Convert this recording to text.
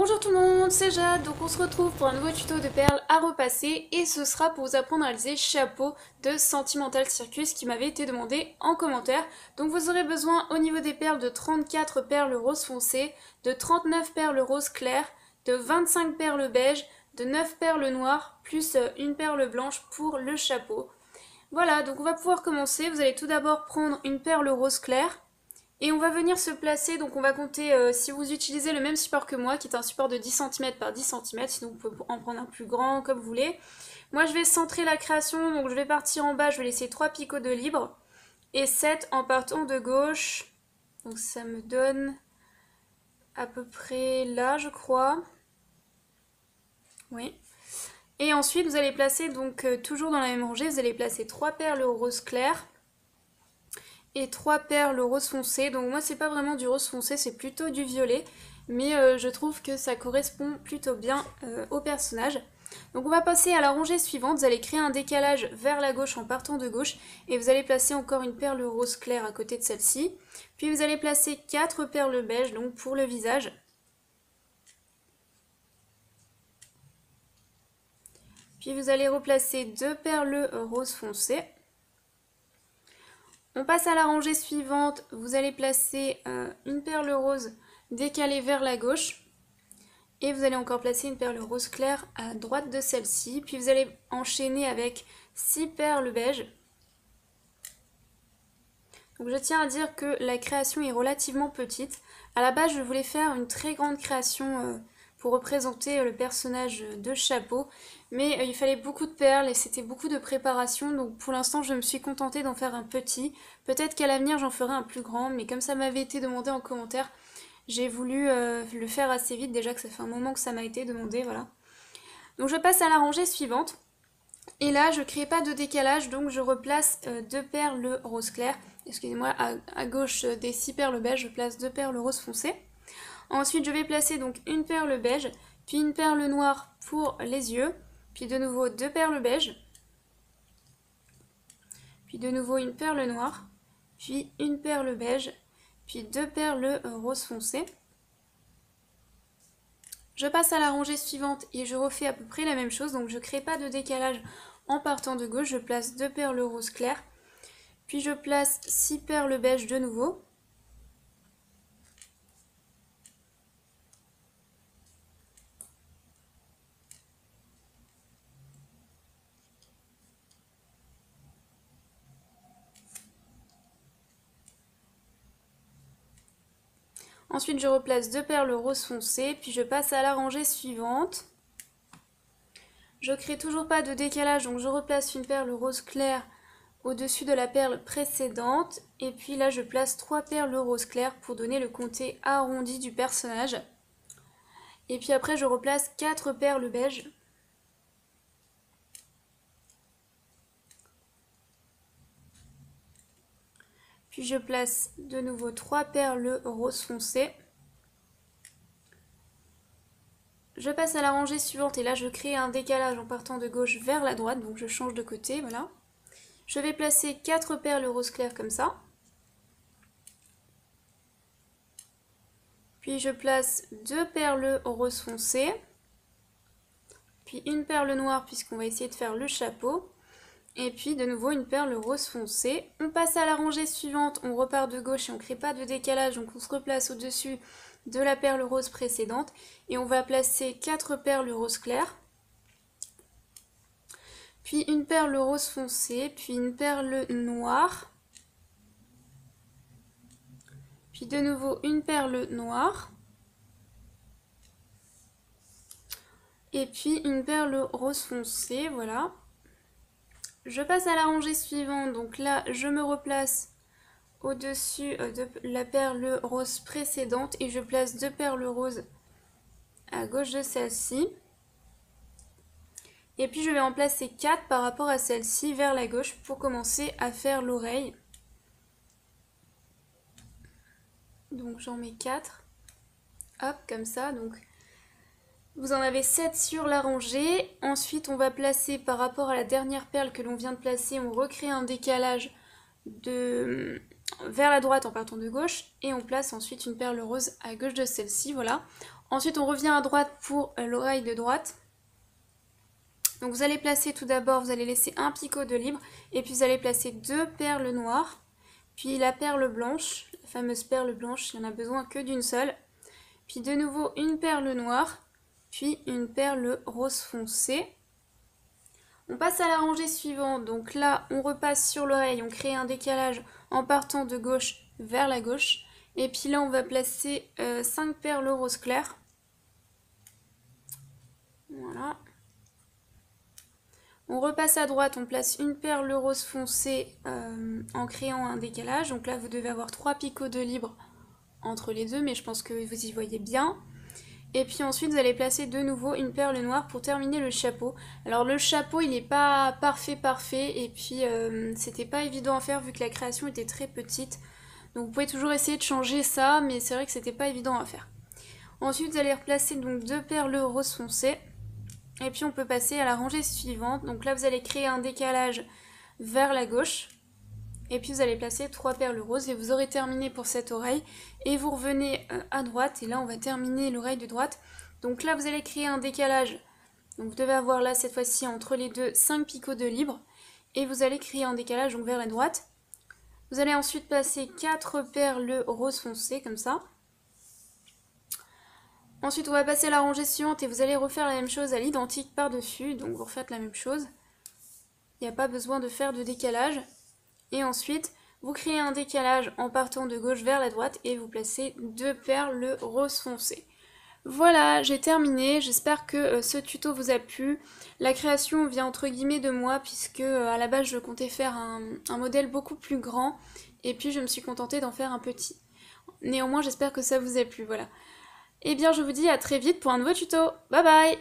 Bonjour tout le monde, c'est Jade, donc on se retrouve pour un nouveau tuto de perles à repasser et ce sera pour vous apprendre à réaliser Chapeau de Sentimental Circus qui m'avait été demandé en commentaire. Donc vous aurez besoin au niveau des perles de 34 perles rose foncé, de 39 perles rose clair, de 25 perles beige, de 9 perles noires plus une perle blanche pour le chapeau. Voilà, donc on va pouvoir commencer. Vous allez tout d'abord prendre une perle rose claire. Et on va venir se placer, donc on va compter, si vous utilisez le même support que moi, qui est un support de 10 cm par 10 cm, sinon vous pouvez en prendre un plus grand comme vous voulez. Moi je vais centrer la création, donc je vais partir en bas, je vais laisser 3 picots de libre, et 7 en partant de gauche. Donc ça me donne à peu près là, je crois. Oui. Et ensuite vous allez placer, donc toujours dans la même rangée, vous allez placer 3 perles rose clair et 3 perles rose foncé. Donc moi c'est pas vraiment du rose foncé, c'est plutôt du violet, mais je trouve que ça correspond plutôt bien au personnage. Donc on va passer à la rangée suivante, vous allez créer un décalage vers la gauche en partant de gauche et vous allez placer encore une perle rose claire à côté de celle-ci. Puis vous allez placer 4 perles beige donc pour le visage. Puis vous allez replacer 2 perles rose foncé. On passe à la rangée suivante, vous allez placer une perle rose décalée vers la gauche et vous allez encore placer une perle rose claire à droite de celle-ci, puis vous allez enchaîner avec 6 perles beige. Donc je tiens à dire que la création est relativement petite. À la base je voulais faire une très grande création pour représenter le personnage de Chapeau, mais il fallait beaucoup de perles et c'était beaucoup de préparation, donc pour l'instant je me suis contentée d'en faire un petit. Peut-être qu'à l'avenir j'en ferai un plus grand, mais comme ça m'avait été demandé en commentaire, j'ai voulu le faire assez vite, déjà que ça fait un moment que ça m'a été demandé, voilà. Donc je passe à la rangée suivante, et là je crée pas de décalage, donc je replace 2 perles rose clair. Excusez-moi, à gauche des 6 perles beige, je place 2 perles rose foncé. Ensuite, je vais placer donc une perle beige, puis une perle noire pour les yeux, puis de nouveau 2 perles beige, puis de nouveau une perle noire, puis une perle beige, puis 2 perles rose foncé. Je passe à la rangée suivante et je refais à peu près la même chose, donc je ne crée pas de décalage en partant de gauche, je place 2 perles rose clair, puis je place 6 perles beige de nouveau. Ensuite, je replace 2 perles rose foncé, puis je passe à la rangée suivante. Je crée toujours pas de décalage, donc je replace une perle rose claire au-dessus de la perle précédente. Et puis là, je place 3 perles rose clair pour donner le comté arrondi du personnage. Et puis après, je replace 4 perles beige. Puis je place de nouveau 3 perles rose foncé. Je passe à la rangée suivante et là je crée un décalage en partant de gauche vers la droite, donc je change de côté, voilà. Je vais placer 4 perles rose clair comme ça. Puis je place 2 perles rose foncé. Puis une perle noire puisqu'on va essayer de faire le chapeau. Et puis de nouveau une perle rose foncé. On passe à la rangée suivante, on repart de gauche et on ne crée pas de décalage, donc on se replace au-dessus de la perle rose précédente. Et on va placer 4 perles rose claires. Puis une perle rose foncé, puis une perle noire. Puis de nouveau une perle noire. Et puis une perle rose foncé, voilà. Je passe à la rangée suivante, donc là je me replace au-dessus de la perle rose précédente et je place 2 perles roses à gauche de celle-ci. Et puis je vais en placer 4 par rapport à celle-ci vers la gauche pour commencer à faire l'oreille. Donc j'en mets 4. Hop, comme ça, donc vous en avez 7 sur la rangée. Ensuite, on va placer par rapport à la dernière perle que l'on vient de placer, on recrée un décalage vers la droite en partant de gauche et on place ensuite une perle rose à gauche de celle-ci, voilà. Ensuite on revient à droite pour l'oreille de droite. Donc vous allez placer tout d'abord, vous allez laisser un picot de libre et puis vous allez placer 2 perles noires, puis la perle blanche, la fameuse perle blanche, il n'y en a besoin que d'une seule, puis de nouveau une perle noire, puis une perle rose foncé. On passe à la rangée suivante, donc là on repasse sur l'oreille, on crée un décalage en partant de gauche vers la gauche, et puis là on va placer 5 perles rose clair. Voilà. On repasse à droite, on place une perle rose foncée en créant un décalage. Donc là, vous devez avoir 3 picots de libre entre les deux, mais je pense que vous y voyez bien. Et puis ensuite, vous allez placer de nouveau une perle noire pour terminer le chapeau. Alors le chapeau, il n'est pas parfait, et puis c'était pas évident à faire vu que la création était très petite. Donc vous pouvez toujours essayer de changer ça, mais c'est vrai que c'était pas évident à faire. Ensuite, vous allez replacer donc 2 perles rose foncées. Et puis on peut passer à la rangée suivante. Donc là vous allez créer un décalage vers la gauche. Et puis vous allez placer 3 perles roses et vous aurez terminé pour cette oreille. Et vous revenez à droite et là on va terminer l'oreille de droite. Donc là vous allez créer un décalage. Donc vous devez avoir là cette fois-ci entre les deux 5 picots de libre. Et vous allez créer un décalage donc vers la droite. Vous allez ensuite passer 4 perles roses foncées comme ça. Ensuite, on va passer à la rangée suivante et vous allez refaire la même chose à l'identique par-dessus. Donc vous refaites la même chose. Il n'y a pas besoin de faire de décalage. Et ensuite, vous créez un décalage en partant de gauche vers la droite et vous placez 2 perles rose foncé. Voilà, j'ai terminé. J'espère que ce tuto vous a plu. La création vient entre guillemets de moi puisque à la base je comptais faire un modèle beaucoup plus grand. Et puis je me suis contentée d'en faire un petit. Néanmoins, j'espère que ça vous a plu. Voilà. Eh bien, je vous dis à très vite pour un nouveau tuto. Bye bye!